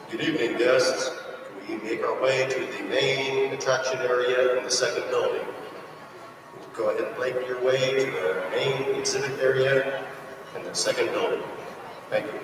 Good evening, guests. We make our way to the main attraction area in the second building. Go ahead and make your way to the main exhibit area in the second building. Thank you.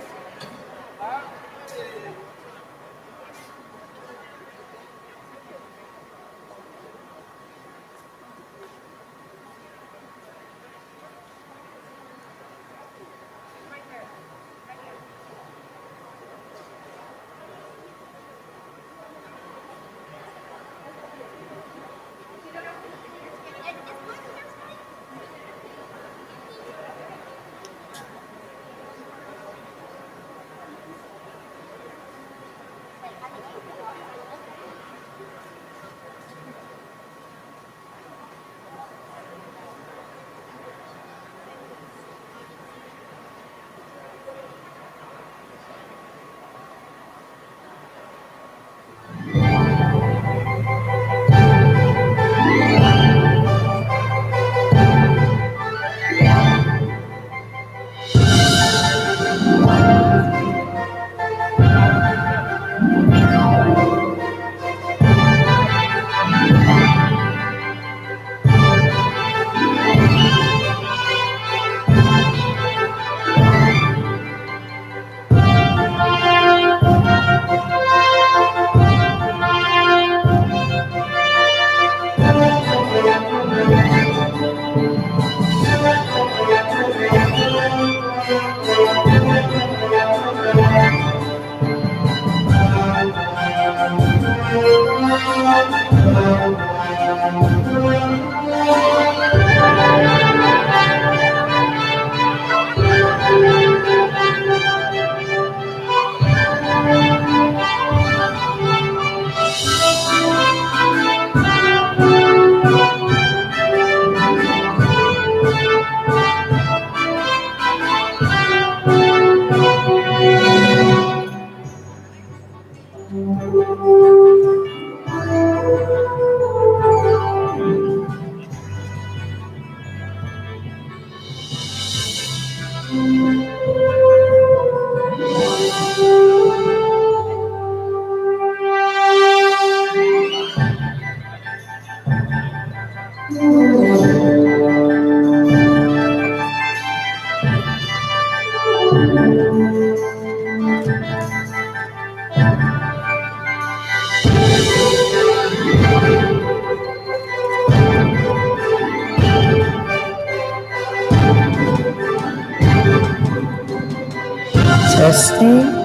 Testing.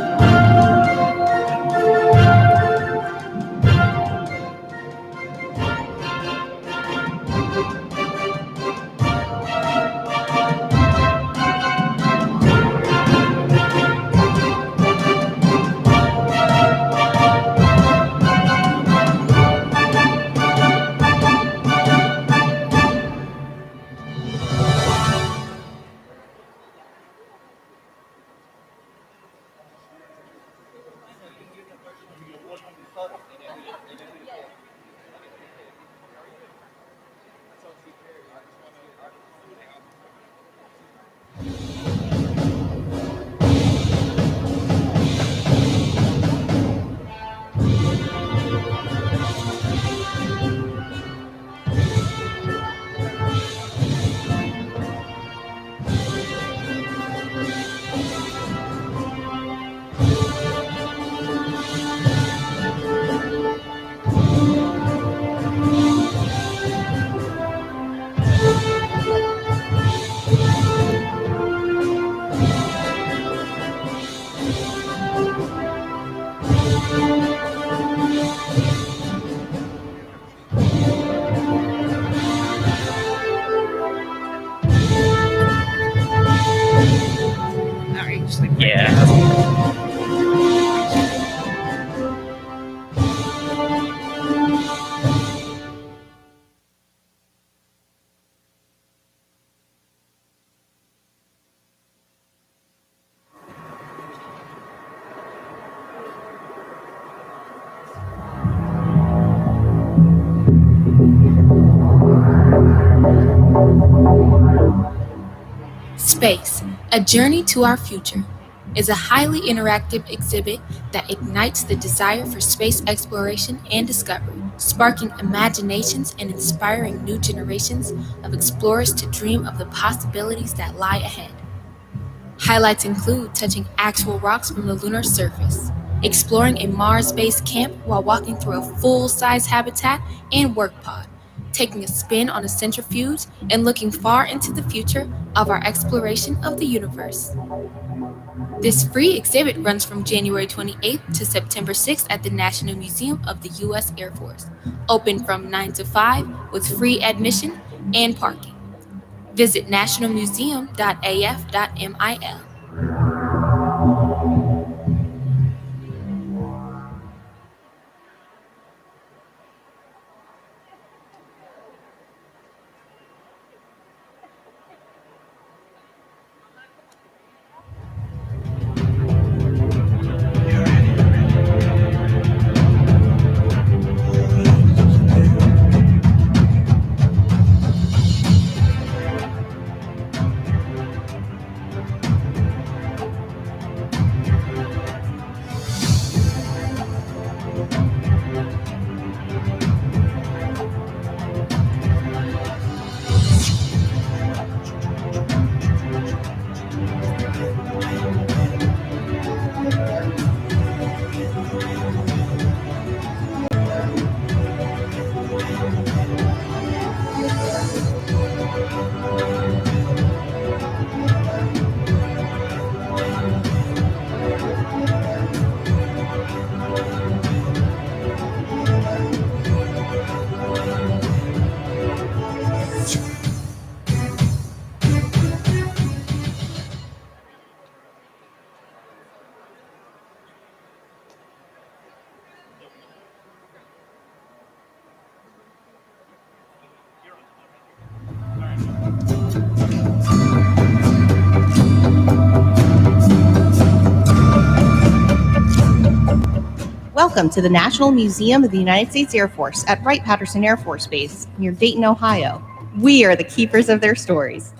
Space, a journey to our future. is a highly interactive exhibit that ignites the desire for space exploration and discovery, sparking imaginations and inspiring new generations of explorers to dream of the possibilities that lie ahead. Highlights include touching actual rocks from the lunar surface, exploring a Mars based camp while walking through a full size habitat and work pod, taking a spin on a centrifuge, and looking far into the future of our exploration of the universe. This free exhibit runs from January 28th to September 6th at the National Museum of the U.S. Air Force, open from 9 to 5 with free admission and parking. Visit nationalmuseum.af.mil. Welcome to the National Museum of the United States Air Force at Wright-Patterson Air Force Base near Dayton, Ohio. We are the keepers of their stories.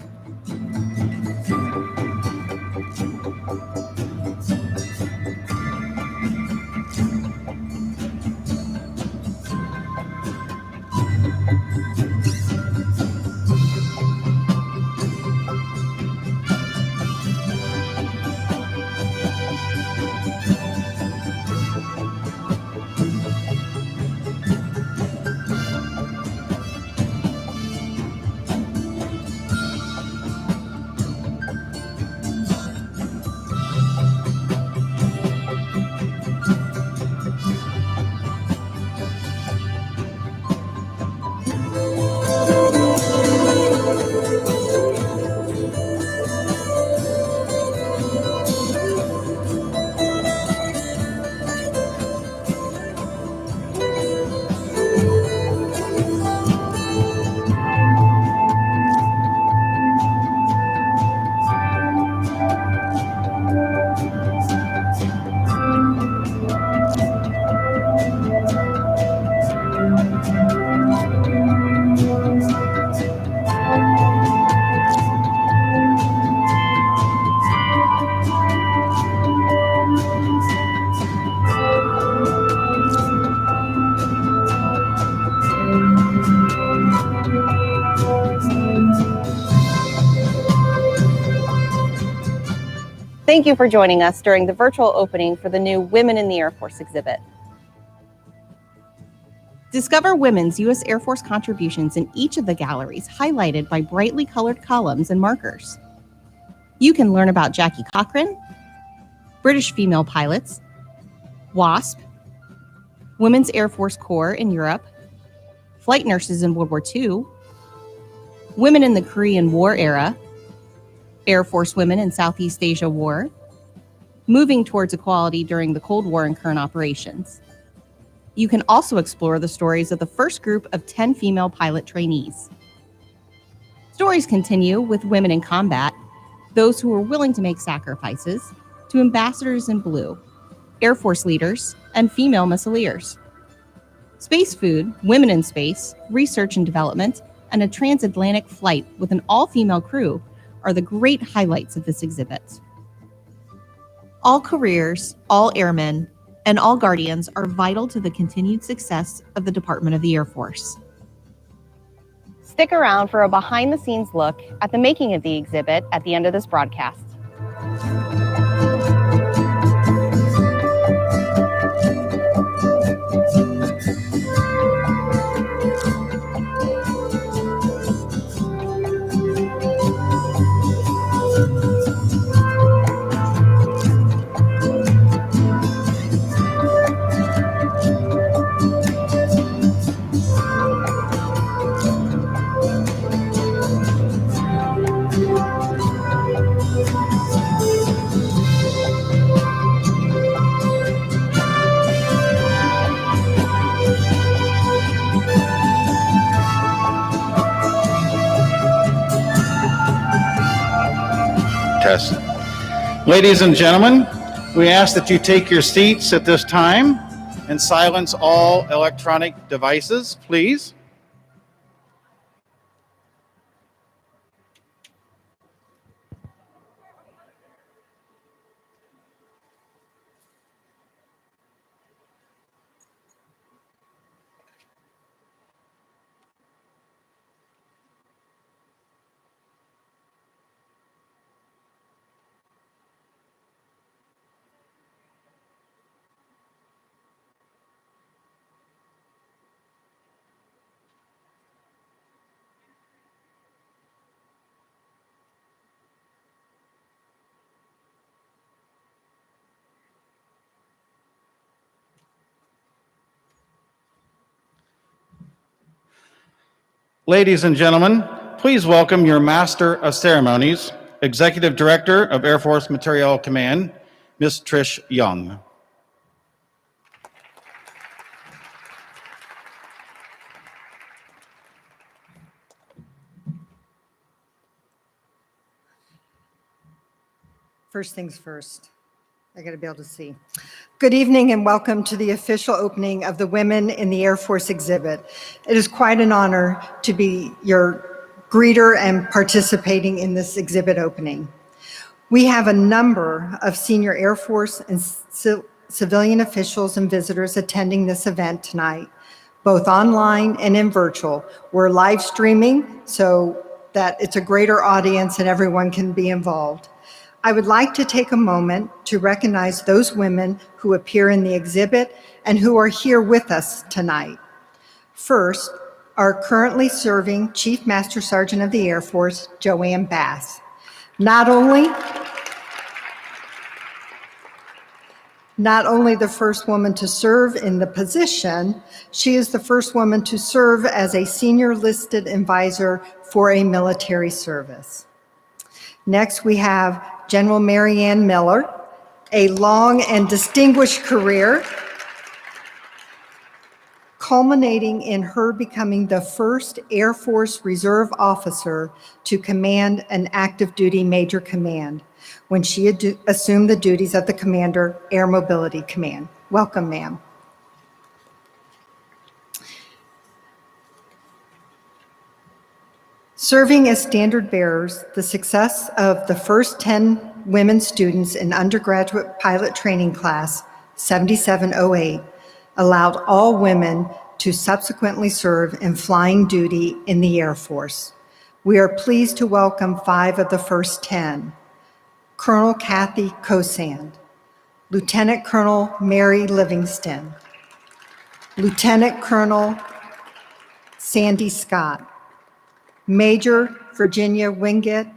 Thank you for joining us during the virtual opening for the new Women in the Air Force exhibit. Discover women's U.S. Air Force contributions in each of the galleries, highlighted by brightly colored columns and markers. You can learn about Jackie Cochran, British female pilots, WASP, Women's Air Force Corps in Europe, flight nurses in World War II, women in the Korean War era, Air Force women in Southeast Asia War, moving towards equality during the Cold War and current operations. You can also explore the stories of the first group of 10 female pilot trainees. Stories continue with women in combat, those who were willing to make sacrifices, to ambassadors in blue, Air Force leaders, and female missileers. Space food, women in space, research and development, and a transatlantic flight with an all-female crew are the great highlights of this exhibit. All careers, all airmen, and all guardians are vital to the continued success of the Department of the Air Force. Stick around for a behind-the-scenes look at the making of the exhibit at the end of this broadcast. Test. Ladies and gentlemen, we ask that you take your seats at this time and silence all electronic devices, please. Ladies and gentlemen, please welcome your Master of Ceremonies, Executive Director of Air Force Materiel Command, Ms. Trish Young. First things first, I gotta be able to see. Good evening and welcome to the official opening of the Women in the Air Force exhibit. It is quite an honor to be your greeter and participating in this exhibit opening. We have a number of senior Air Force and civilian officials and visitors attending this event tonight, both online and in virtual. We're live streaming so that it's a greater audience and everyone can be involved. I would like to take a moment to recognize those women who appear in the exhibit and who are here with us tonight. First, our currently serving Chief Master Sergeant of the Air Force, Joanne Bass. Not only the first woman to serve in the position, she is the first woman to serve as a senior listed advisor for a military service. Next, we have General Mary Ann Miller, a long and distinguished career, culminating in her becoming the first Air Force Reserve officer to command an active duty major command when she assumed the duties of the Commander, Air Mobility Command. Welcome, ma'am. Serving as standard bearers, the success of the first 10 women students in undergraduate pilot training class 7708 allowed all women to subsequently serve in flying duty in the Air Force. We are pleased to welcome 5 of the first 10. Colonel Kathy Kosand, Lieutenant Colonel Mary Livingston, Lieutenant Colonel Sandy Scott, Major Virginia Wingate,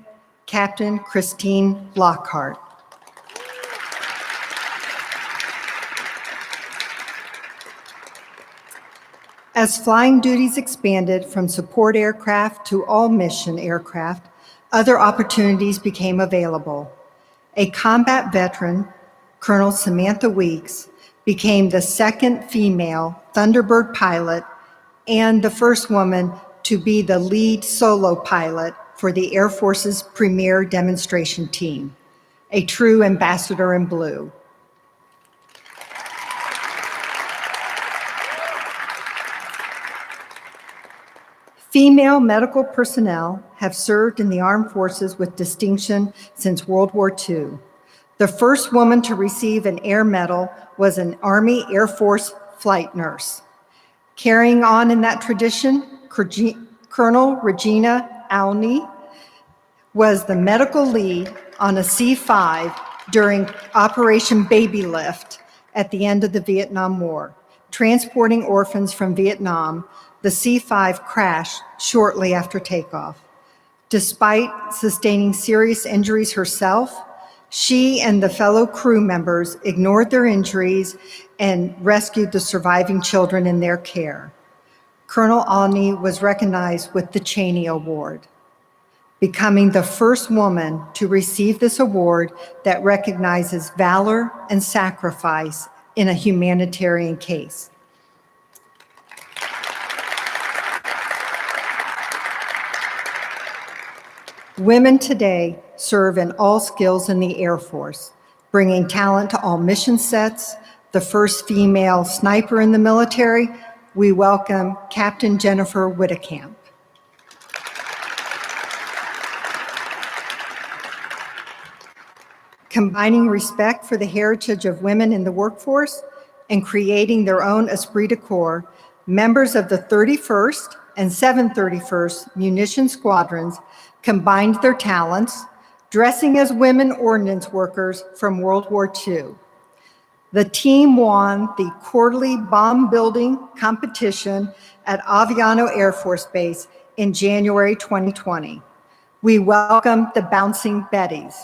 Captain Christine Lockhart. As flying duties expanded from support aircraft to all mission aircraft, other opportunities became available. A combat veteran, Colonel Samantha Weeks, became the second female Thunderbird pilot and the first woman to be the lead solo pilot for the Air Force's premier demonstration team, a true ambassador in blue. Female medical personnel have served in the armed forces with distinction since World War II. The first woman to receive an Air Medal was an Army Air Force flight nurse. Carrying on in that tradition, Colonel Regina Alney was the medical lead on a C-5 during Operation Baby Lift at the end of the Vietnam War. Transporting orphans from Vietnam, the C-5 crashed shortly after takeoff. Despite sustaining serious injuries herself, she and the fellow crew members ignored their injuries and rescued the surviving children in their care. Colonel Alney was recognized with the Cheney Award, becoming the first woman to receive this award that recognizes valor and sacrifice in a humanitarian case. Women today serve in all skills in the Air Force, bringing talent to all mission sets. The first female sniper in the military, we welcome Captain Jennifer Whittekamp. Combining respect for the heritage of women in the workforce and creating their own esprit de corps, members of the 31st and 731st Munition Squadrons combined their talents, dressing as women ordnance workers from World War II. The team won the quarterly bomb building competition at Aviano Air Force Base in January 2020. We welcome the Bouncing Betties.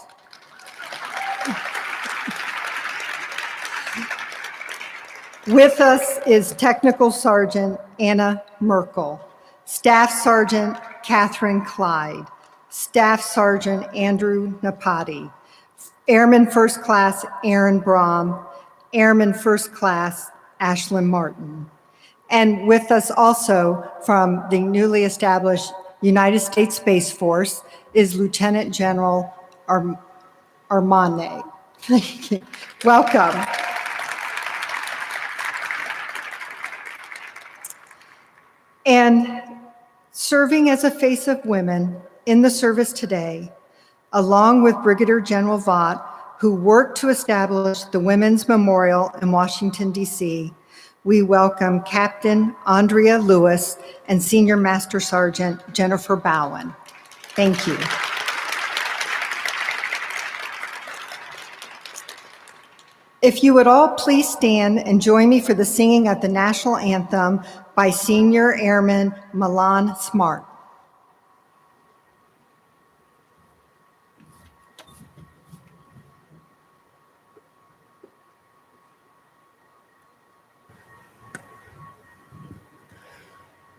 With us is Technical Sergeant Anna Merkel, Staff Sergeant Catherine Clyde, Staff Sergeant Andrew Napati, Airman First Class Aaron Brom, Airman First Class Ashlyn Martin. And with us also from the newly established United States Space Force is Lieutenant General Armane. Welcome. And serving as a face of women in the service today, along with Brigadier General Vaught, who worked to establish the Women's Memorial in Washington, D.C., we welcome Captain Andrea Lewis and Senior Master Sergeant Jennifer Bowen. Thank you. If you would all please stand and join me for the singing of the national anthem by Senior Airman Milan Smart.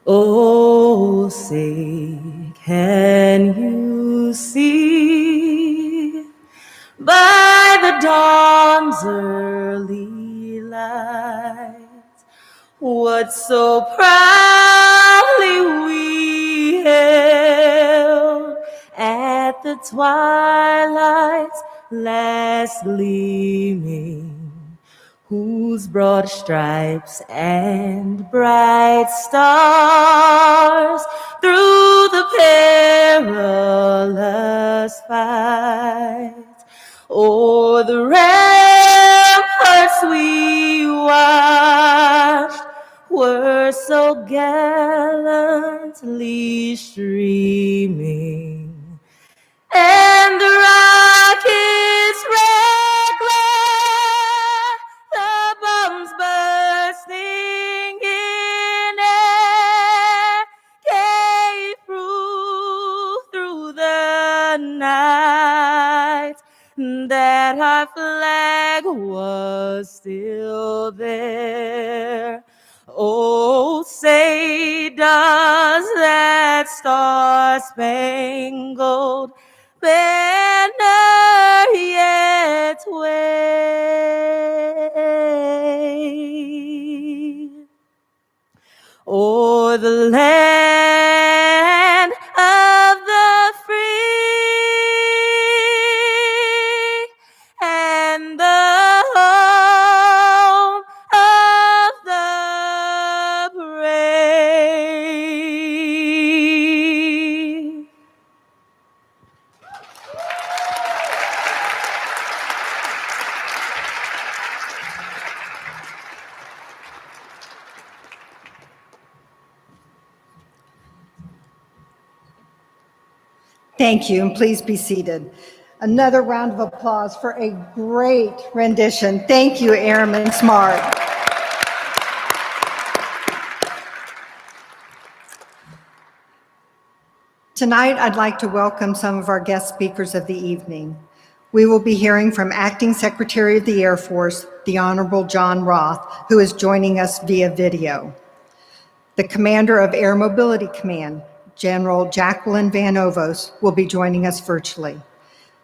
Oh, say, can you see by the dawn's early light what so proudly we hailed at the twilight's last gleaming, whose broad stripes and bright stars through the perilous fight o'er the ramparts we watched were so gallantly streaming, and the rockets' red glare, the bombs bursting in air, came through the night, that our flag was still there. Oh, say does that star-spangled banner yet wave o'er the land of the free and the home of the brave? Thank you, and please be seated. Another round of applause for a great rendition. Thank you, Airman Smart. Tonight, I'd like to welcome some of our guest speakers of the evening. We will be hearing from Acting Secretary of the Air Force, the Honorable John Roth, who is joining us via video. The Commander of Air Mobility Command, General Jacqueline Van Ovos, will be joining us virtually.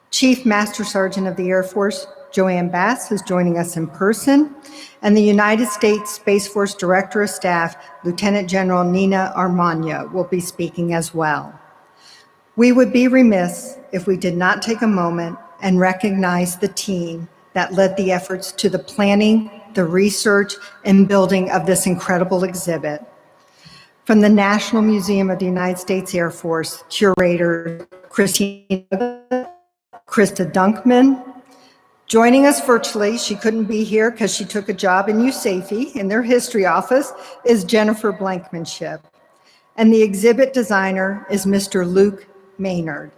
Chief Master Sergeant of the Air Force, Joanne Bass, is joining us in person, and the United States Space Force Director of Staff, Lieutenant General Nina Armagna, will be speaking as well. We would be remiss if we did not take a moment and recognize the team that led the efforts to the planning, the research, and building of this incredible exhibit. From the National Museum of the United States Air Force, curator Krista Dunkman. Joining us virtually, she couldn't be here because she took a job in USAFE in their history office, is Jennifer Blankmanship. And the exhibit designer is Mr. Luke Maynard.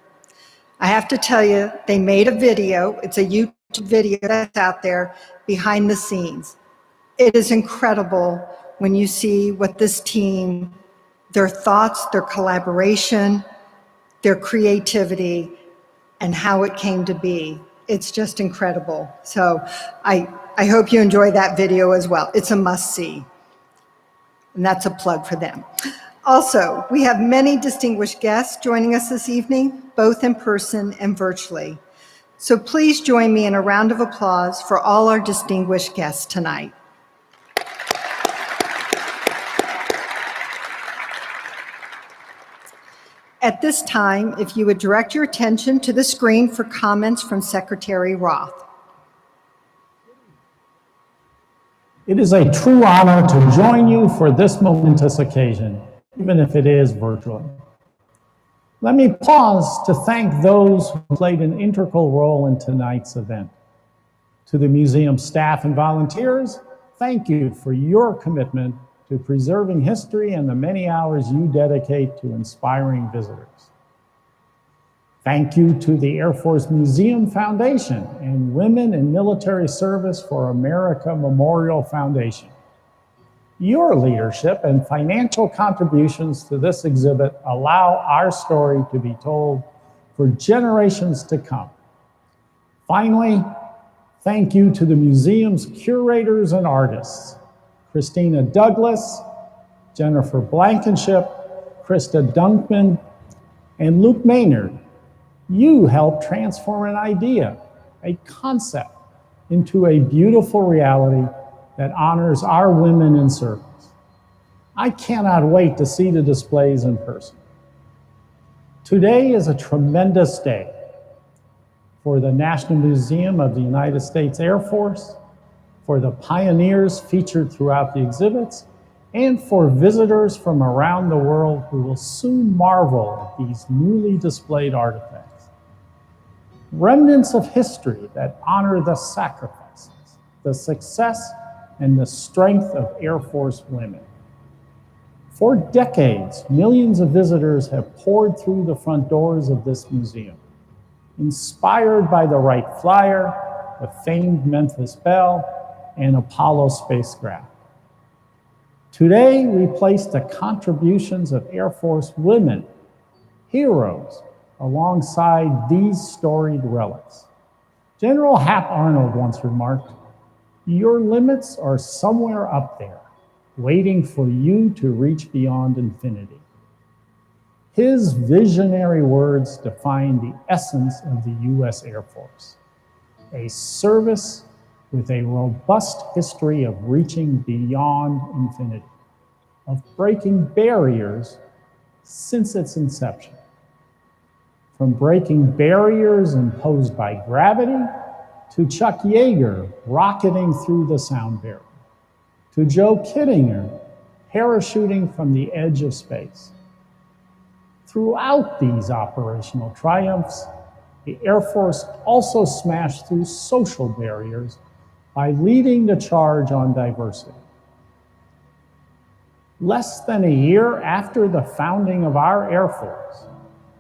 I have to tell you, they made a video. It's a YouTube video that's out there behind the scenes. It is incredible when you see what this team, their thoughts, their collaboration, their creativity, and how it came to be. It's just incredible. So I hope you enjoy that video as well. It's a must-see. And that's a plug for them. Also, we have many distinguished guests joining us this evening, both in person and virtually. So please join me in a round of applause for all our distinguished guests tonight. At this time, if you would direct your attention to the screen for comments from Secretary Roth. It is a true honor to join you for this momentous occasion, even if it is virtually. Let me pause to thank those who played an integral role in tonight's event. To the museum staff and volunteers, thank you for your commitment to preserving history and the many hours you dedicate to inspiring visitors. Thank you to the Air Force Museum Foundation and Women in Military Service for America Memorial Foundation. Your leadership and financial contributions to this exhibit allow our story to be told for generations to come. Finally, thank you to the museum's curators and artists, Christina Douglas, Jennifer Blankenship, Krista Dunkman, and Luke Maynard. You helped transform an idea, a concept, into a beautiful reality that honors our women in service. I cannot wait to see the displays in person. Today is a tremendous day for the National Museum of the United States Air Force, for the pioneers featured throughout the exhibits, and for visitors from around the world who will soon marvel at these newly displayed artifacts. Remnants of history that honor the sacrifices, the success, and the strength of Air Force women. For decades, millions of visitors have poured through the front doors of this museum, inspired by the Wright Flyer, the famed Memphis Belle, and Apollo spacecraft. Today, we place the contributions of Air Force women, heroes, alongside these storied relics. General Hap Arnold once remarked, "Your limits are somewhere up there, waiting for you to reach beyond infinity." His visionary words define the essence of the U.S. Air Force, a service with a robust history of reaching beyond infinity, of breaking barriers since its inception. From breaking barriers imposed by gravity, to Chuck Yeager rocketing through the sound barrier, to Joe Kittinger parachuting from the edge of space. Throughout these operational triumphs, the Air Force also smashed through social barriers by leading the charge on diversity. Less than a year after the founding of our Air Force,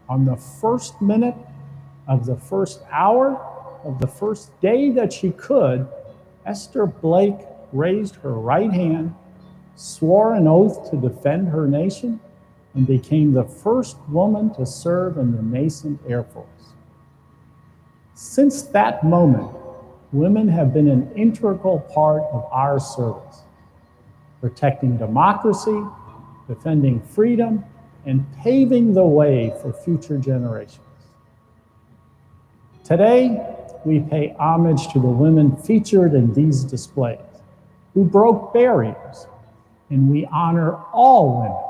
On the first minute of the first hour of the first day that she could, Esther Blake raised her right hand, swore an oath to defend her nation, and became the first woman to serve in the nascent Air Force. Since that moment, women have been an integral part of our service, protecting democracy, defending freedom, and paving the way for future generations. Today, we pay homage to the women featured in these displays who broke barriers, and we honor all women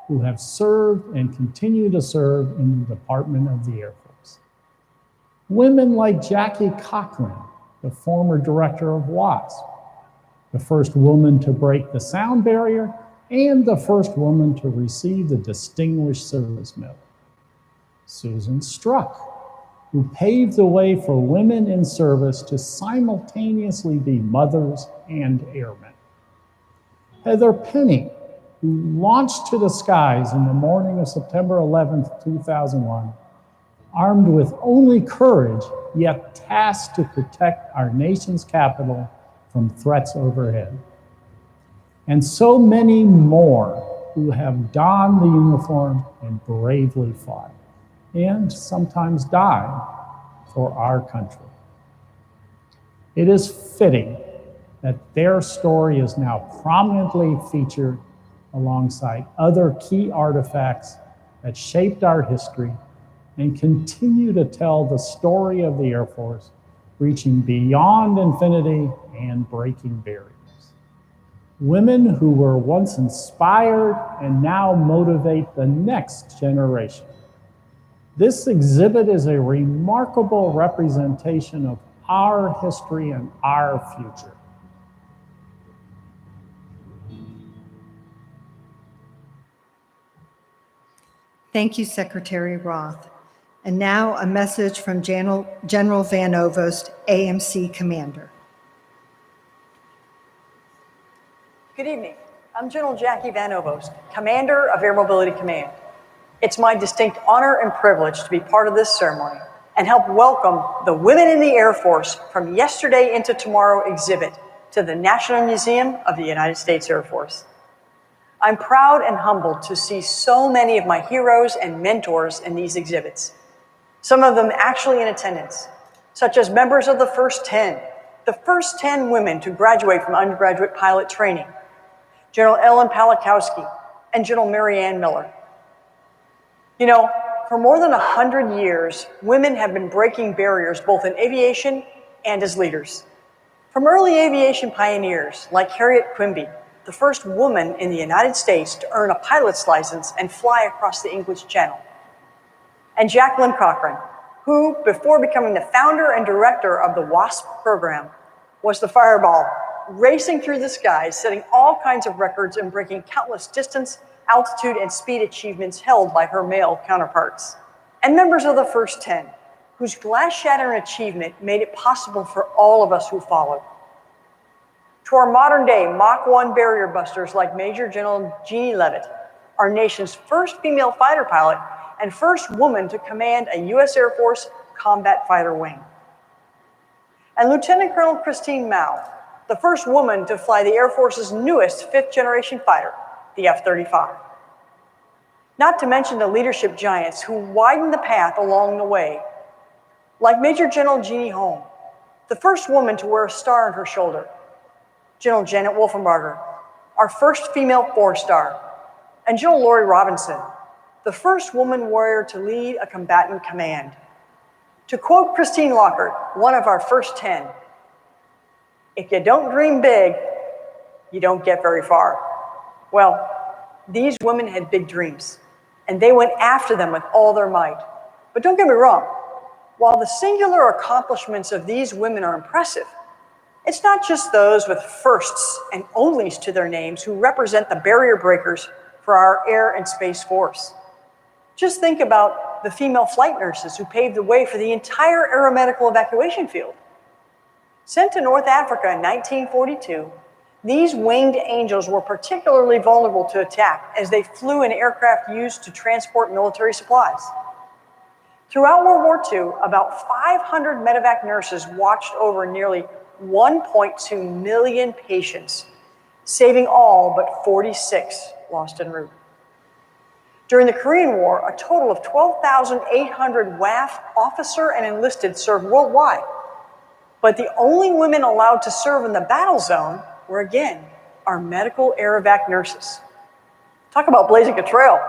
who have served and continue to serve in the Department of the Air Force. Women like Jackie Cochran, the former director of WASP, the first woman to break the sound barrier and the first woman to receive the Distinguished Service Medal. Susan Struck, who paved the way for women in service to simultaneously be mothers and airmen. Heather Penny, who launched to the skies in the morning of September 11th, 2001, armed with only courage, yet tasked to protect our nation's capital from threats overhead. And so many more who have donned the uniform and bravely fought, and sometimes died for our country. It is fitting that their story is now prominently featured alongside other key artifacts that shaped our history and continue to tell the story of the Air Force, reaching beyond infinity and breaking barriers. Women who were once inspired and now motivate the next generation. This exhibit is a remarkable representation of our history and our future. Thank you, Secretary Roth. And now a message from General Van Ovost, AMC Commander. Good evening. I'm General Jackie Van Ovost, Commander of Air Mobility Command. It's my distinct honor and privilege to be part of this ceremony and help welcome the Women in the Air Force from Yesterday into Tomorrow exhibit to the National Museum of the United States Air Force. I'm proud and humbled to see so many of my heroes and mentors in these exhibits, some of them actually in attendance, such as members of the first 10 women to graduate from undergraduate pilot training, General Ellen Palikowski and General Mary Ann Miller. You know, for more than 100 years, women have been breaking barriers both in aviation and as leaders. From early aviation pioneers like Harriet Quimby, the first woman in the United States to earn a pilot's license and fly across the English Channel, and Jacqueline Cochran, who, before becoming the founder and director of the WASP program, was the fireball, racing through the skies, setting all kinds of records and breaking countless distance, altitude, and speed achievements held by her male counterparts. And members of the first 10, whose glass-shattering achievement made it possible for all of us who followed. To our modern-day Mach 1 barrier busters like Major General Jeannie Leavitt, our nation's first female fighter pilot and first woman to command a U.S. Air Force combat fighter wing. And Lieutenant Colonel Christine Mao, the first woman to fly the Air Force's newest fifth-generation fighter, the F-35. Not to mention the leadership giants who widened the path along the way, like Major General Jeannie Holm, the first woman to wear a star on her shoulder, General Janet Wolfenbarger, our first female four-star, and General Lori Robinson, the first woman warrior to lead a combatant command. To quote Christine Lockhart, one of our first 10, "If you don't dream big, you don't get very far." Well, these women had big dreams, and they went after them with all their might. But don't get me wrong, while the singular accomplishments of these women are impressive, it's not just those with firsts and onlys to their names who represent the barrier breakers for our Air and Space Force. Just think about the female flight nurses who paved the way for the entire aeromedical evacuation field. Sent to North Africa in 1942, these winged angels were particularly vulnerable to attack as they flew in aircraft used to transport military supplies. Throughout World War II, about 500 medevac nurses watched over nearly 1.2 million patients, saving all but 46 lost en route. During the Korean War, a total of 12,800 WAF officer and enlisted served worldwide. But the only women allowed to serve in the battle zone were, again, our medical air evac nurses. Talk about blazing a trail.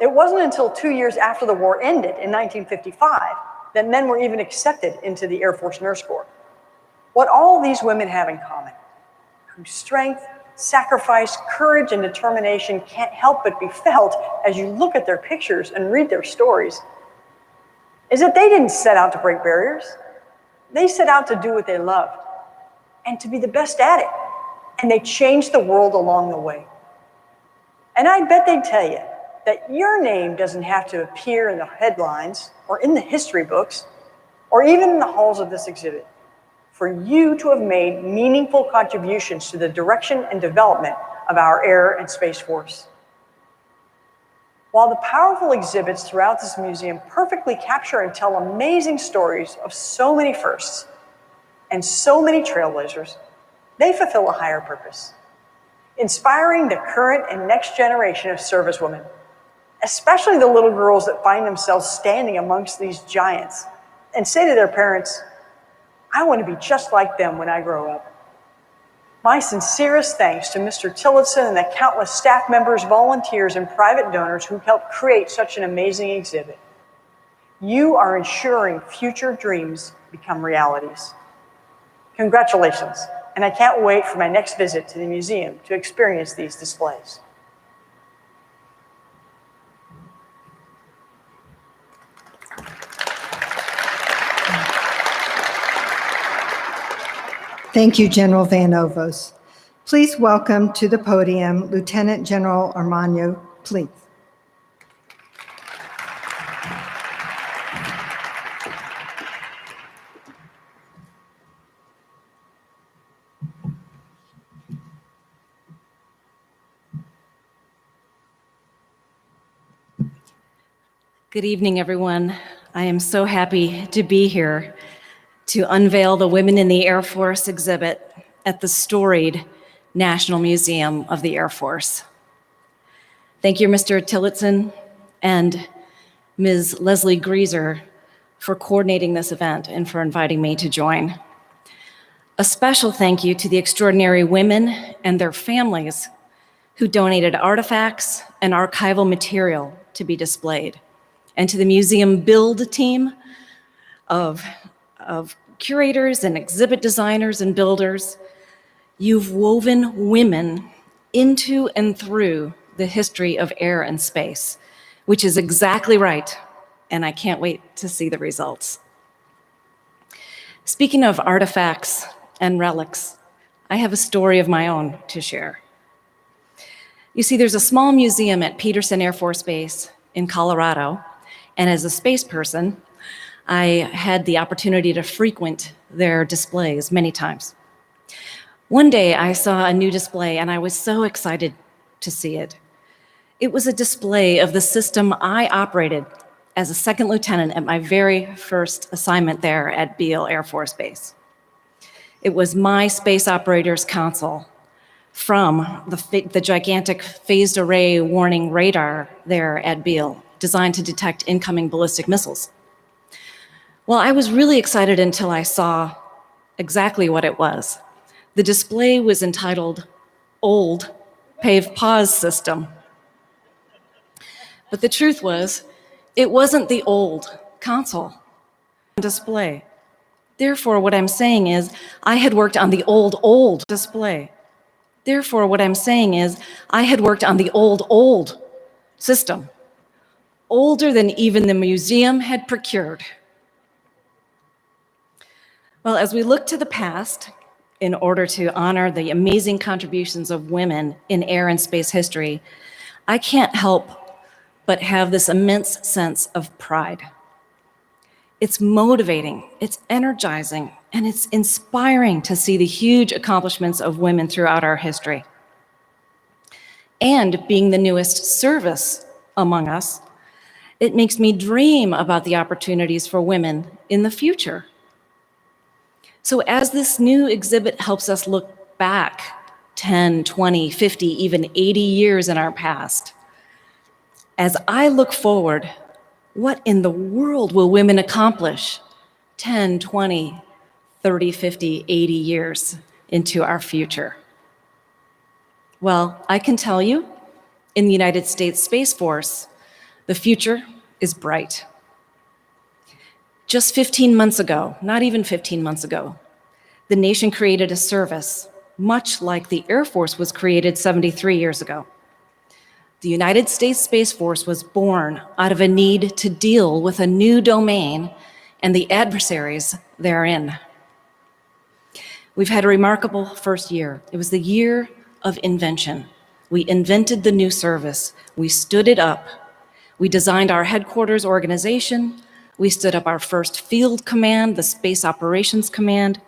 It wasn't until 2 years after the war ended in 1955 that men were even accepted into the Air Force Nurse Corps. What all these women have in common, whose strength, sacrifice, courage, and determination can't help but be felt as you look at their pictures and read their stories, is that they didn't set out to break barriers. They set out to do what they loved and to be the best at it. And they changed the world along the way. And I bet they'd tell you that your name doesn't have to appear in the headlines or in the history books or even in the halls of this exhibit for you to have made meaningful contributions to the direction and development of our Air and Space Force. While the powerful exhibits throughout this museum perfectly capture and tell amazing stories of so many firsts and so many trailblazers, they fulfill a higher purpose, inspiring the current and next generation of servicewomen, especially the little girls that find themselves standing amongst these giants and say to their parents, I want to be just like them when I grow up. My sincerest thanks to Mr. Tillotson and the countless staff members, volunteers, and private donors who helped create such an amazing exhibit. You are ensuring future dreams become realities. Congratulations, and I can't wait for my next visit to the museum to experience these displays. Thank you, General Van Ovos. Please welcome to the podium Lieutenant General Armando Pleith. Good evening, everyone. I am so happy to be here to unveil the Women in the Air Force exhibit at the storied National Museum of the Air Force. Thank you, Mr. Tillotson and Ms. Leslie Grieser for coordinating this event and for inviting me to join. A special thank you to the extraordinary women and their families who donated artifacts and archival material to be displayed, and to the museum build team of curators and exhibit designers and builders. You've woven women into and through the history of air and space, which is exactly right, and I can't wait to see the results. Speaking of artifacts and relics, I have a story of my own to share. You see, there's a small museum at Peterson Air Force Base in Colorado, and as a space person, I had the opportunity to frequent their displays many times. One day I saw a new display and I was so excited to see it. It was a display of the system I operated as a second lieutenant at my very first assignment there at Beale Air Force Base. It was my space operators console from the gigantic phased array warning radar there at Beale, designed to detect incoming ballistic missiles. Well, I was really excited until I saw exactly what it was. The display was entitled Old Pave Pause System. But the truth was, it wasn't the old console display. Therefore, what I'm saying is, I had worked on the old display. Therefore, what I'm saying is, I had worked on the old system, older than even the museum had procured. Well, as we look to the past, in order to honor the amazing contributions of women in air and space history, I can't help but have this immense sense of pride. It's motivating, it's energizing, and it's inspiring to see the huge accomplishments of women throughout our history. And being the newest service among us, It makes me dream about the opportunities for women in the future. So as this new exhibit helps us look back 10, 20, 50, even 80 years in our past, as I look forward, what in the world will women accomplish 10, 20, 30, 50, 80 years into our future? Well, I can tell you, in the United States Space Force, the future is bright. Just 15 months ago, not even 15 months ago, the nation created a service much like the Air Force was created 73 years ago. The United States Space Force was born out of a need to deal with a new domain and the adversaries therein. We've had a remarkable first year. It was the year of invention. We invented the new service. We stood it up. We designed our headquarters organization. We stood up our first field command, the Space Operations Command.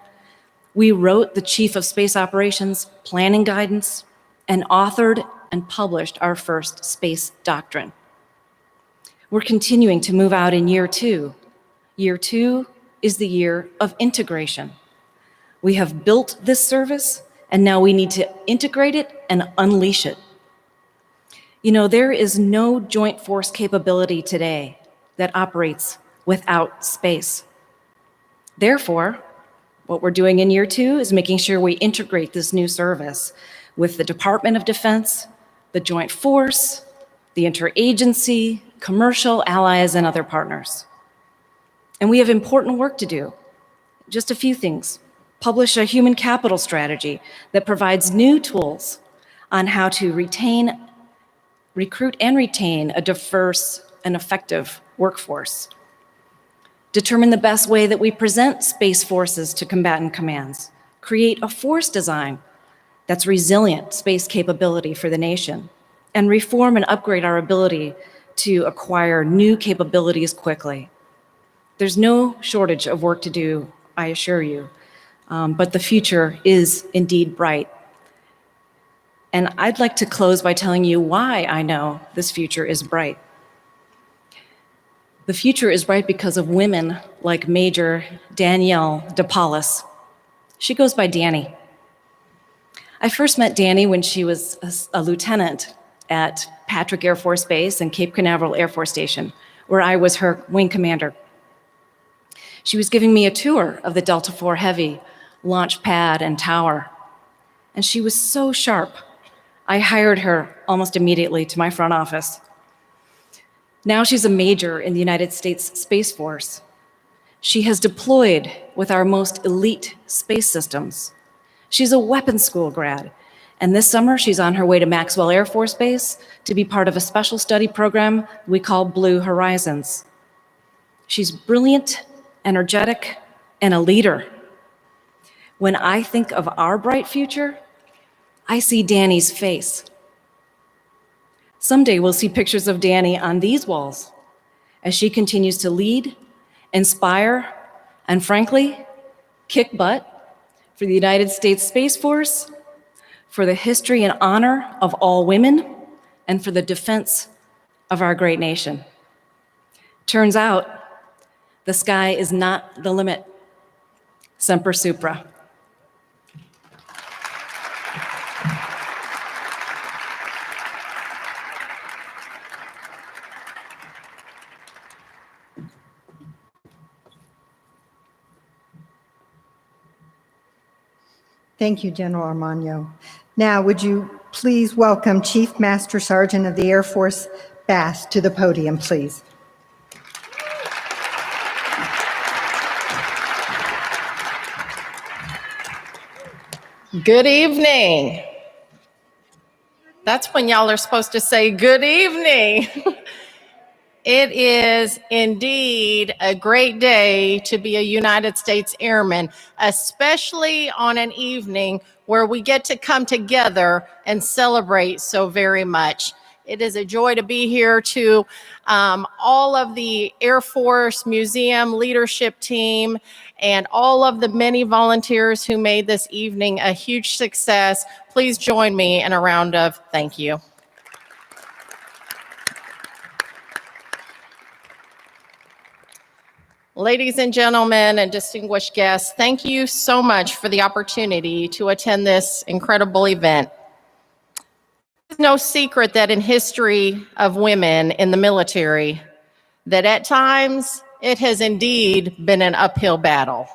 We wrote the Chief of Space Operations planning guidance and authored and published our first space doctrine. We're continuing to move out in year two. Year two is the year of integration. We have built this service, and now we need to integrate it and unleash it. You know, there is no joint force capability today that operates without space. Therefore, what we're doing in year two is making sure we integrate this new service with the Department of Defense, the Joint Force, the interagency, commercial allies, and other partners. And we have important work to do. Just a few things. Publish a human capital strategy that provides new tools on how to recruit and retain a diverse and effective workforce. Determine the best way that we present space forces to combatant commands. Create a force design that's resilient space capability for the nation. And reform and upgrade our ability to acquire new capabilities quickly. There's no shortage of work to do, I assure you, but the future is indeed bright. And I'd like to close by telling you why I know this future is bright. The future is bright because of women like Major Danielle DePaulis. She goes by Danny. I first met Danny when she was a lieutenant at Patrick Air Force Base and Cape Canaveral Air Force Station, where I was her wing commander. She was giving me a tour of the Delta IV Heavy launch pad and tower, and she was so sharp. I hired her almost immediately to my front office. Now she's a major in the United States Space Force. She has deployed with our most elite space systems. She's a weapons school grad, and this summer she's on her way to Maxwell Air Force Base to be part of a special study program we call Blue Horizons. She's brilliant, energetic, and a leader. When I think of our bright future, I see Danny's face. Someday we'll see pictures of Danny on these walls as she continues to lead, inspire, and frankly, kick butt for the United States Space Force, for the history and honor of all women, and for the defense of our great nation. Turns out, the sky is not the limit. Semper Supra. Thank you, General Armano. Now, would you please welcome Chief Master Sergeant of the Air Force, Bass, to the podium, please. Good evening. That's when y'all are supposed to say good evening. It is indeed a great day to be a United States Airman, especially on an evening where we get to come together and celebrate so very much. It is a joy to be here to all of the Air Force Museum leadership team and all of the many volunteers who made this evening a huge success. Please join me in a round of thank you. Ladies and gentlemen and distinguished guests, thank you so much for the opportunity to attend this incredible event. It's no secret that in history of women in the military, that at times it has indeed been an uphill battle.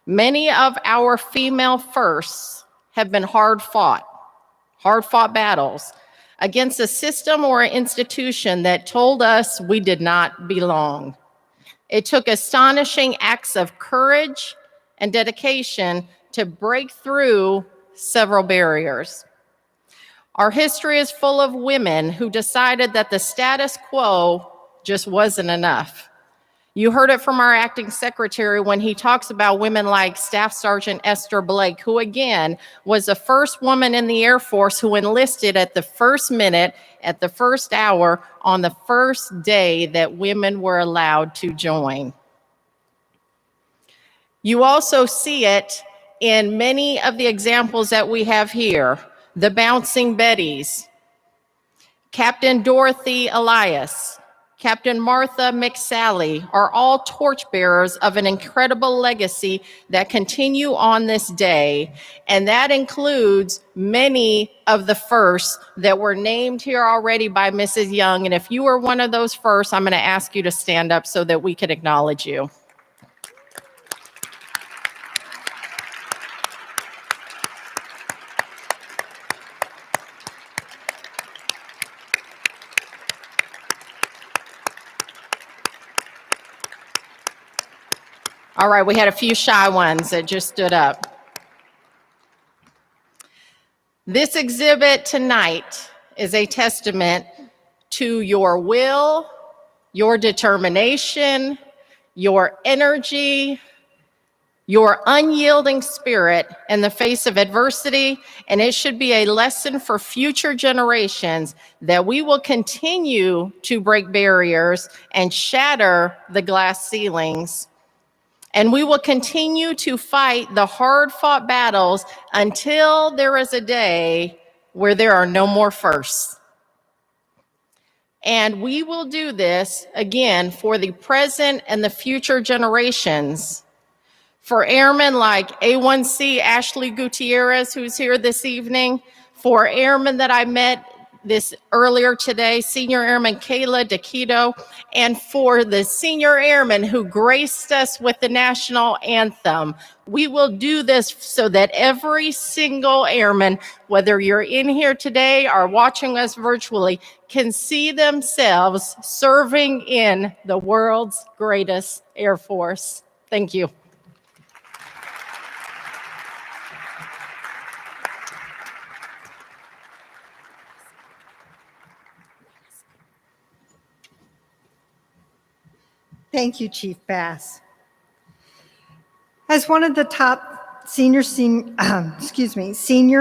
Many of our female firsts have been hard fought battles against a system or an institution that told us we did not belong. It took astonishing acts of courage and dedication to break through several barriers. Our history is full of women who decided that the status quo just wasn't enough. You heard it from our acting secretary when he talks about women like Staff Sergeant Esther Blake, who again was the first woman in the Air Force who enlisted at the first minute, at the first hour, on the first day that women were allowed to join. You also see it in many of the examples that we have here. The Bouncing Bettys, Captain Dorothy Elias, Captain Martha McSally are all torchbearers of an incredible legacy that continue on this day. And that includes many of the firsts that were named here already by Mrs. Young. And if you were one of those firsts, I'm going to ask you to stand up so that we can acknowledge you. All right, we had a few shy ones that just stood up. This exhibit tonight is a testament to your will, your determination, your energy, your unyielding spirit in the face of adversity, and it should be a lesson for future generations that we will continue to break barriers and shatter the glass ceilings. And we will continue to fight the hard-fought battles until there is a day where there are no more firsts. And we will do this, again, for the present and the future generations. For airmen like A1C Ashley Gutierrez, who's here this evening, for airmen that I met this earlier today, Senior Airman Kayla DeKito, and for the senior airmen who graced us with the national anthem. We will do this so that every single airman, whether you're in here today or watching us virtually, can see themselves serving in the world's greatest Air Force. Thank you. Thank you, Chief Bass. As one of the top senior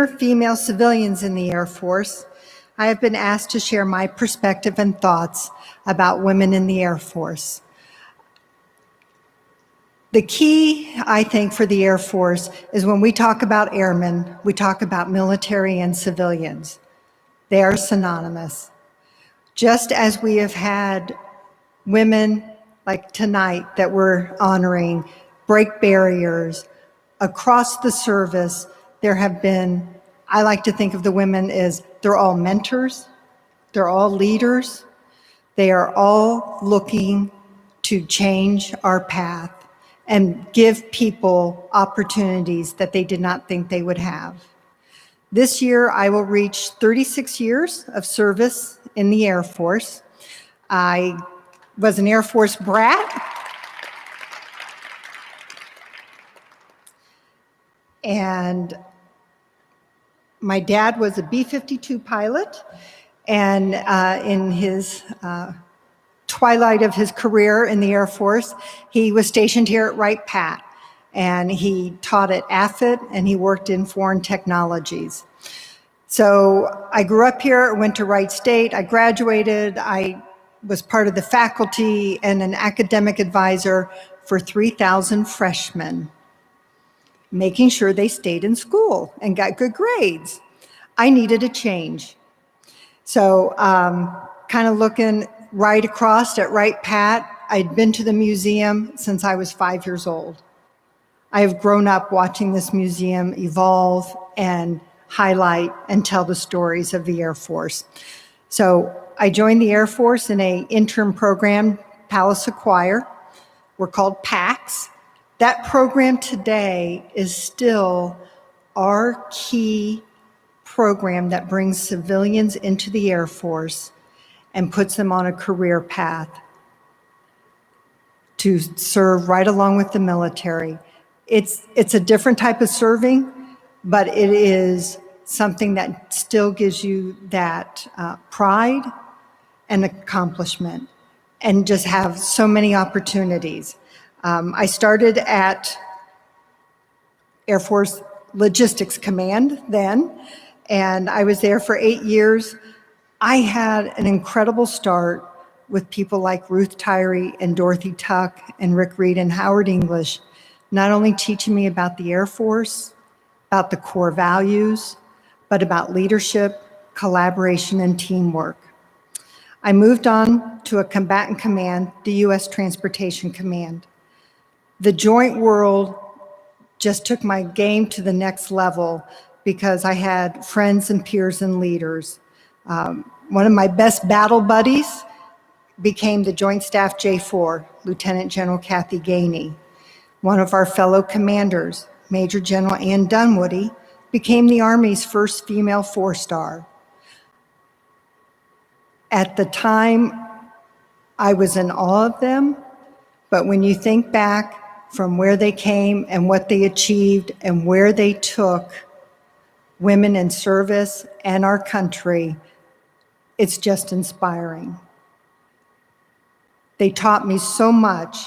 female civilians in the Air Force, I have been asked to share my perspective and thoughts about women in the Air Force. The key, I think, for the Air Force is when we talk about airmen, we talk about military and civilians. They are synonymous. Just as we have had women like tonight that we're honoring, break barriers across the service, there have been, I like to think of the women as they're all mentors, they're all leaders, they are all looking to change our path and give people opportunities that they did not think they would have. This year, I will reach 36 years of service in the Air Force. I was an Air Force brat. And my dad was a B-52 pilot. And in his twilight of his career in the Air Force, he was stationed here at Wright-Patt. And he taught at AFIT, and he worked in foreign technologies. So I grew up here, went to Wright State, I graduated, I was part of the faculty and an academic advisor for 3,000 freshmen, making sure they stayed in school and got good grades. I needed a change. So kind of looking right across at Wright-Patt, I'd been to the museum since I was 5 years old. I have grown up watching this museum evolve and highlight and tell the stories of the Air Force. So I joined the Air Force in an intern program, Palace Acquire. We're called PACS. That program today is still our key program that brings civilians into the Air Force and puts them on a career path to serve right along with the military. It's a different type of serving, but it is something that still gives you that pride and accomplishment, and just have so many opportunities. I started at Air Force Logistics Command then, and I was there for 8 years. I had an incredible start with people like Ruth Tyree and Dorothy Tuck and Rick Reed and Howard English, not only teaching me about the Air Force, about the core values, but about leadership, collaboration, and teamwork. I moved on to a combatant command, the U.S. Transportation Command. The joint world just took my game to the next level because I had friends and peers and leaders. One of my best battle buddies became the Joint Staff J4, Lieutenant General Kathy Gainey. One of our fellow commanders, Major General Ann Dunwoody, became the Army's first female 4-star. At the time, I was in awe of them, but when you think back from where they came and what they achieved and where they took women in service and our country, it's just inspiring. They taught me so much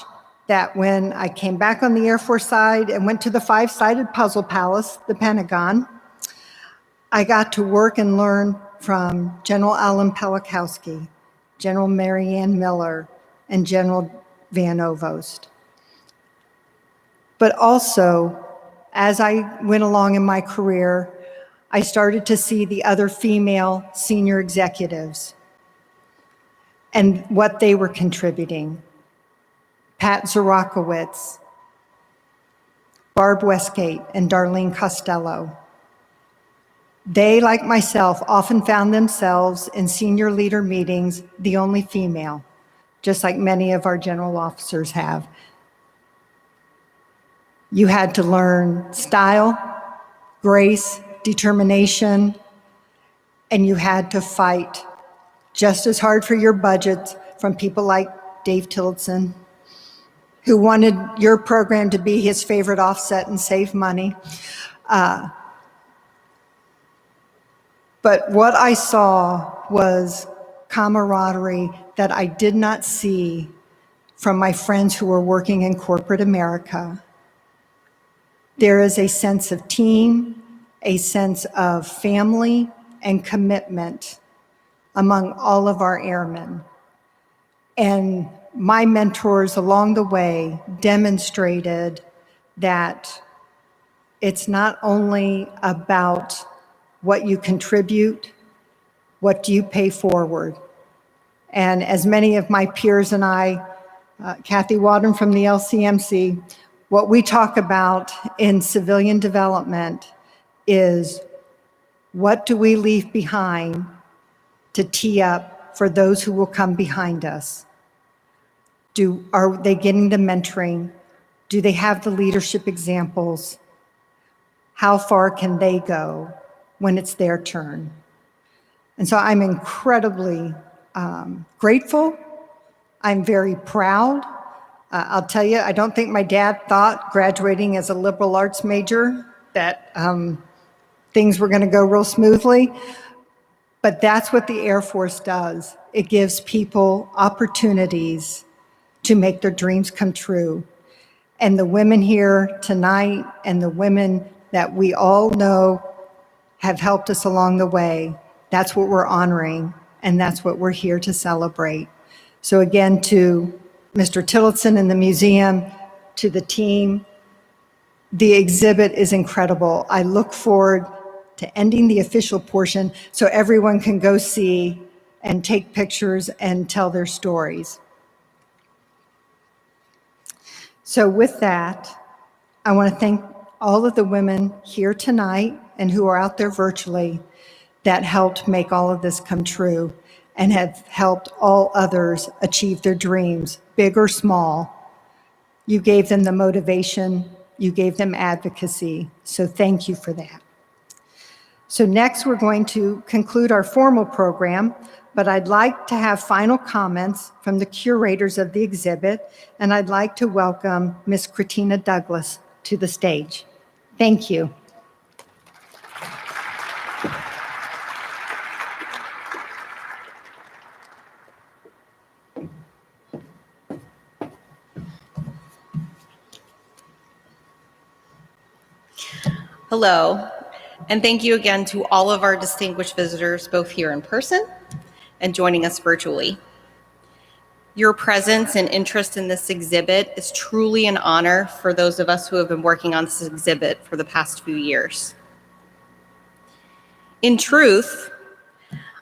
that when I came back on the Air Force side and went to the 5-sided puzzle palace, the Pentagon, I got to work and learn from General Alan Pelikowski, General Mary Ann Miller, and General Van Ovost. But also, as I went along in my career, I started to see the other female senior executives and what they were contributing. Pat Zarakowicz, Barb Westgate, and Darlene Costello. They, like myself, often found themselves in senior leader meetings the only female, just like many of our general officers have. You had to learn style, grace, determination, and you had to fight just as hard for your budgets from people like Dave Tillotson, who wanted your program to be his favorite offset and save money. But what I saw was camaraderie that I did not see from my friends who were working in corporate America. There is a sense of team, a sense of family and commitment among all of our airmen. And my mentors along the way demonstrated that it's not only about what you contribute, what do you pay forward. And as many of my peers and I, Kathy Wadden from the LCMC, what we talk about in civilian development is what do we leave behind to tee up for those who will come behind us? Are they getting the mentoring? Do they have the leadership examples? How far can they go when it's their turn? And so I'm incredibly grateful. I'm very proud. I'll tell you, I don't think my dad thought graduating as a liberal arts major that things were going to go real smoothly. But that's what the Air Force does. It gives people opportunities to make their dreams come true. And the women here tonight and the women that we all know have helped us along the way, that's what we're honoring, and that's what we're here to celebrate. So again, to Mr. Tillotson and the museum, to the team, the exhibit is incredible. I look forward to ending the official portion so everyone can go see and take pictures and tell their stories. So with that, I want to thank all of the women here tonight and who are out there virtually that helped make all of this come true and have helped all others achieve their dreams, big or small. You gave them the motivation, you gave them advocacy, so thank you for that. So next, we're going to conclude our formal program, but I'd like to have final comments from the curators of the exhibit, and I'd like to welcome Ms. Christina Douglas to the stage. Thank you. Hello, and thank you again to all of our distinguished visitors, both here in person and joining us virtually. Your presence and interest in this exhibit is truly an honor for those of us who have been working on this exhibit for the past few years. In truth,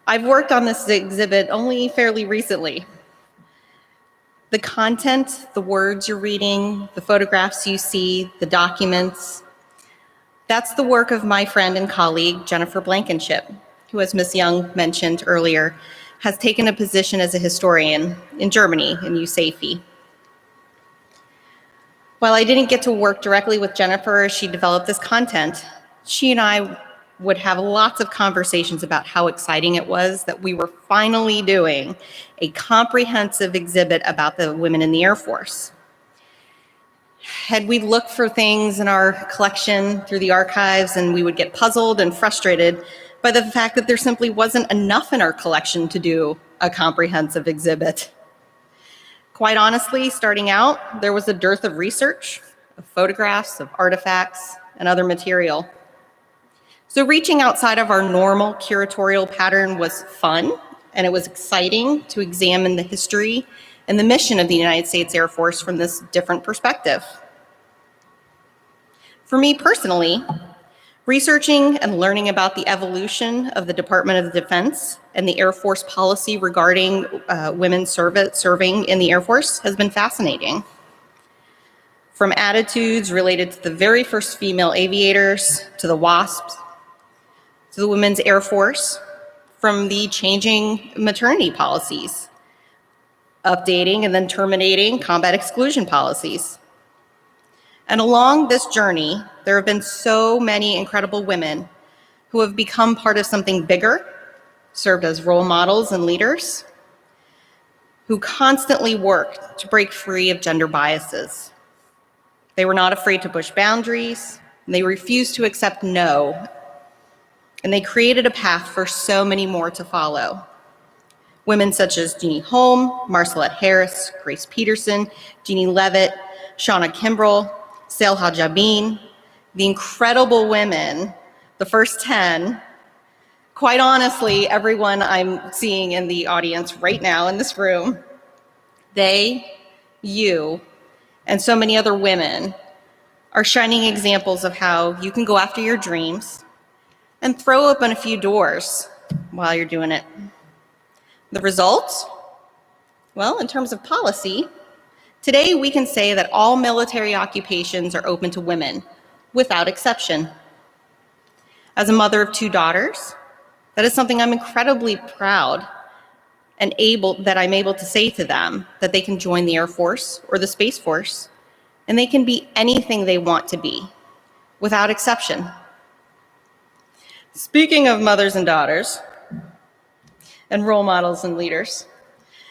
I've worked on this exhibit only fairly recently. The content, the words you're reading, the photographs you see, the documents, that's the work of my friend and colleague, Jennifer Blankenship, who, as Ms. Young mentioned earlier, has taken a position as a historian in Germany, in USAFE. While I didn't get to work directly with Jennifer as she developed this content, she and I would have lots of conversations about how exciting it was that we were finally doing a comprehensive exhibit about the women in the Air Force. Had we looked for things in our collection through the archives, and we would get puzzled and frustrated by the fact that there simply wasn't enough in our collection to do a comprehensive exhibit. Quite honestly, starting out, there was a dearth of research, of photographs, of artifacts, and other material. So reaching outside of our normal curatorial pattern was fun, and it was exciting to examine the history and the mission of the United States Air Force from this different perspective. For me personally, researching and learning about the evolution of the Department of Defense and the Air Force policy regarding women serving in the Air Force has been fascinating. From attitudes related to the very first female aviators, to the WASPs, to the Women's Air Force, from the changing maternity policies, updating and then terminating combat exclusion policies. And along this journey, there have been so many incredible women who have become part of something bigger, served as role models and leaders, who constantly worked to break free of gender biases. They were not afraid to push boundaries, and they refused to accept no, and they created a path for so many more to follow. Women such as Jeannie Holm, Marcelette Harris, Grace Peterson, Jeannie Leavitt, Shauna Kimbrell, Salha Jabin, the incredible women, the first 10, quite honestly, everyone I'm seeing in the audience right now in this room, they, you, and so many other women are shining examples of how you can go after your dreams and throw open a few doors while you're doing it. The result? Well, in terms of policy, today we can say that all military occupations are open to women, without exception. As a mother of 2 daughters, that is something I'm incredibly proud and that I'm able to say to them, that they can join the Air Force or the Space Force, and they can be anything they want to be, without exception. Speaking of mothers and daughters, and role models and leaders,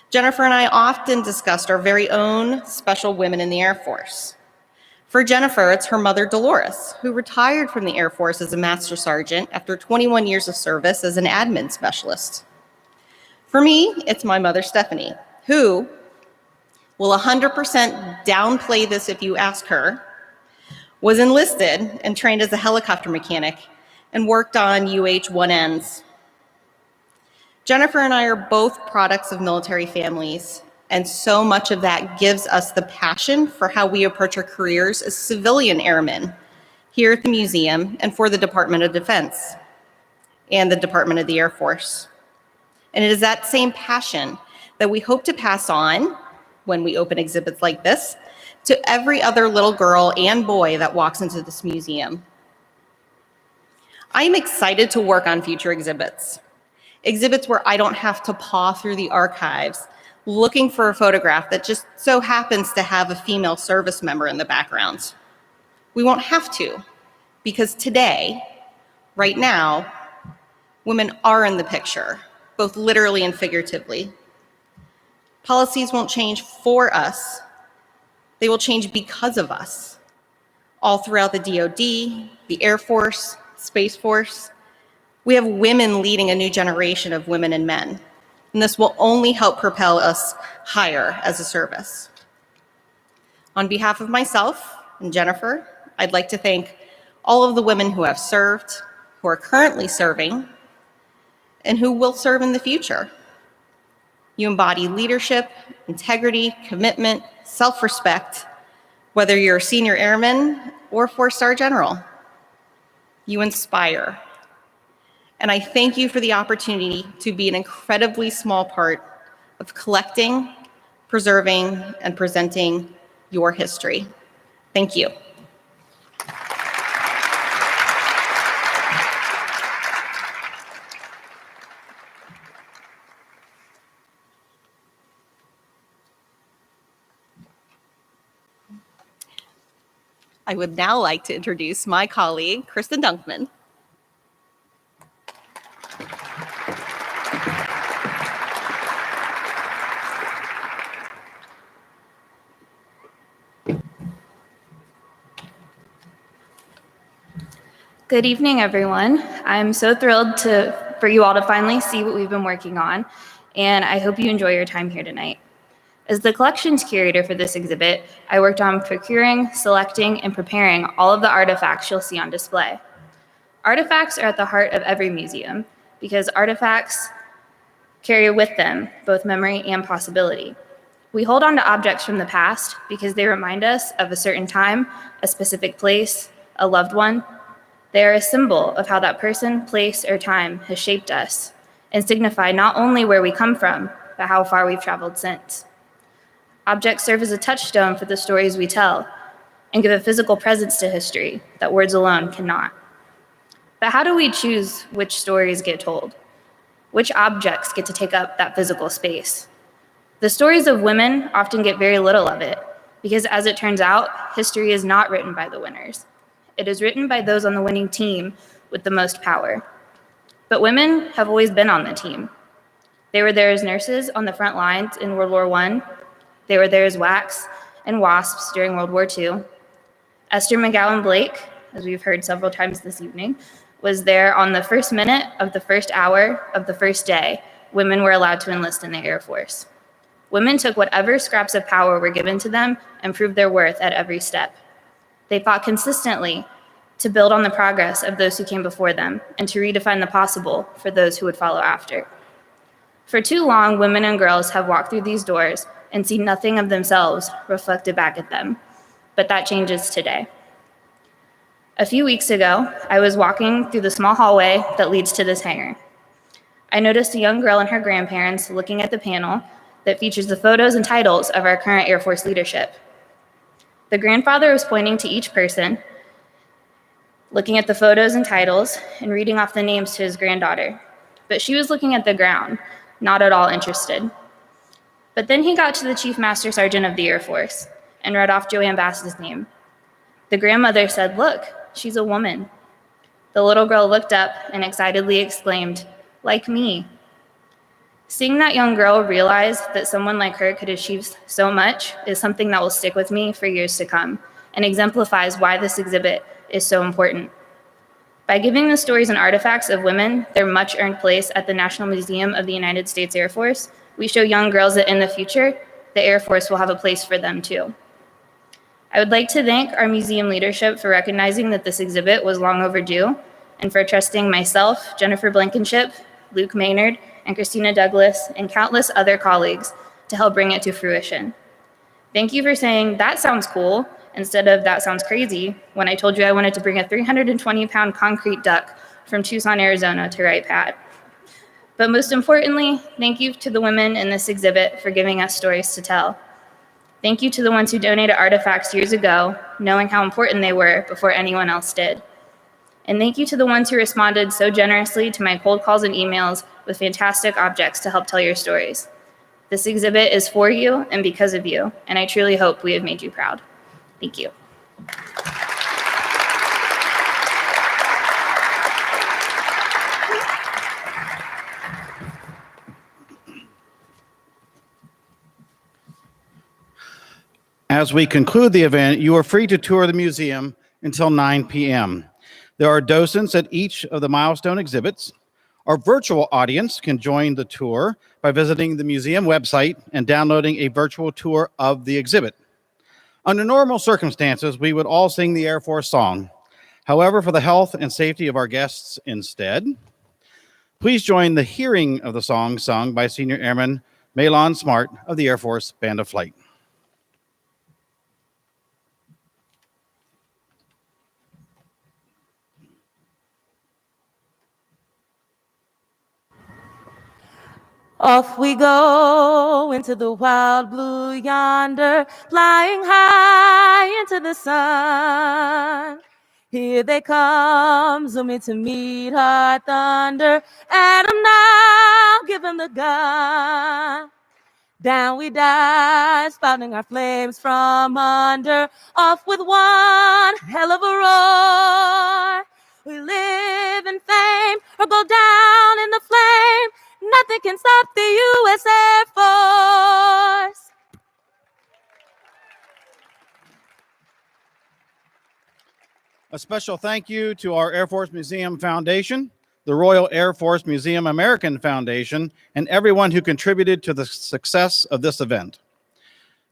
Jennifer and I often discussed our very own special women in the Air Force. For Jennifer, it's her mother, Dolores, who retired from the Air Force as a master sergeant after 21 years of service as an admin specialist. For me, it's my mother, Stephanie, who will 100% downplay this if you ask her, was enlisted and trained as a helicopter mechanic and worked on UH-1Ns. Jennifer and I are both products of military families, and so much of that gives us the passion for how we approach our careers as civilian airmen here at the museum and for the Department of Defense and the Department of the Air Force. And it is that same passion that we hope to pass on when we open exhibits like this to every other little girl and boy that walks into this museum. I am excited to work on future exhibits where I don't have to paw through the archives looking for a photograph that just so happens to have a female service member in the background. We won't have to, because today, right now, women are in the picture, both literally and figuratively. Policies won't change for us, they will change because of us. All throughout the DoD, the Air Force, Space Force, we have women leading a new generation of women and men, and this will only help propel us higher as a service. On behalf of myself and Jennifer, I'd like to thank all of the women who have served, who are currently serving, and who will serve in the future. You embody leadership, integrity, commitment, self-respect, whether you're a senior airman or 4-star general. You inspire. And I thank you for the opportunity to be an incredibly small part of collecting, preserving, and presenting your history. Thank you. I would now like to introduce my colleague, Kristen Dunkman. Good evening, everyone. I'm so thrilled for you all to finally see what we've been working on, and I hope you enjoy your time here tonight. As the collections curator for this exhibit, I worked on procuring, selecting, and preparing all of the artifacts you'll see on display. Artifacts are at the heart of every museum because artifacts carry with them both memory and possibility. We hold on to objects from the past because they remind us of a certain time, a specific place, a loved one. They are a symbol of how that person, place, or time has shaped us and signify not only where we come from, but how far we've traveled since. Objects serve as a touchstone for the stories we tell and give a physical presence to history that words alone cannot. But how do we choose which stories get told? Which objects get to take up that physical space? The stories of women often get very little of it because, as it turns out, history is not written by the winners. It is written by those on the winning team with the most power. But women have always been on the team. They were there as nurses on the front lines in World War I. They were there as WACs and WASPs during World War II. Esther McGowan Blake, as we've heard several times this evening, was there on the first minute of the first hour of the first day women were allowed to enlist in the Air Force. Women took whatever scraps of power were given to them and proved their worth at every step. They fought consistently to build on the progress of those who came before them and to redefine the possible for those who would follow after. For too long, women and girls have walked through these doors and seen nothing of themselves reflected back at them, but that changes today. A few weeks ago, I was walking through the small hallway that leads to this hangar. I noticed a young girl and her grandparents looking at the panel that features the photos and titles of our current Air Force leadership. The grandfather was pointing to each person, looking at the photos and titles, and reading off the names to his granddaughter. But she was looking at the ground, not at all interested. But then he got to the Chief Master Sergeant of the Air Force and read off Joanne Bass's name. The grandmother said, "Look, she's a woman." The little girl looked up and excitedly exclaimed, "Like me." Seeing that young girl realize that someone like her could achieve so much is something that will stick with me for years to come and exemplifies why this exhibit is so important. By giving the stories and artifacts of women their much-earned place at the National Museum of the United States Air Force, we show young girls that in the future, the Air Force will have a place for them too. I would like to thank our museum leadership for recognizing that this exhibit was long overdue and for trusting myself, Jennifer Blankenship, Luke Maynard, and Christina Douglas, and countless other colleagues to help bring it to fruition. Thank you for saying, "That sounds cool," instead of "That sounds crazy," when I told you I wanted to bring a 320-pound concrete duck from Tucson, Arizona to write Pat. But most importantly, thank you to the women in this exhibit for giving us stories to tell. Thank you to the ones who donated artifacts years ago, knowing how important they were before anyone else did. And thank you to the ones who responded so generously to my cold calls and emails with fantastic objects to help tell your stories. This exhibit is for you and because of you, and I truly hope we have made you proud. Thank you. As we conclude the event, you are free to tour the museum until 9 p.m. There are docents at each of the milestone exhibits. Our virtual audience can join the tour by visiting the museum website and downloading a virtual tour of the exhibit. Under normal circumstances, we would all sing the Air Force song. However, for the health and safety of our guests instead, please join the hearing of the song sung by Senior Airman Malon Smart of the Air Force Band of Flight. Off we go into the wild blue yonder, flying high into the sun. Here they come, zooming to meet our thunder. Adam now, give him the gun. Down we dive, spouting our flames from under. Off with one hell of a roar. We live in fame or go down in the flame. Nothing can stop the U.S. Air Force. A special thank you to our Air Force Museum Foundation, the Royal Air Force Museum American Foundation, and everyone who contributed to the success of this event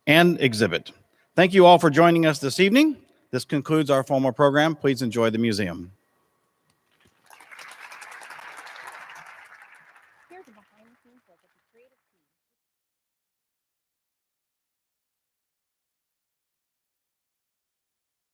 and exhibit. Thank you all for joining us this evening. This concludes our formal program. Please enjoy the museum. Here's a behind the scenes look at the creative team.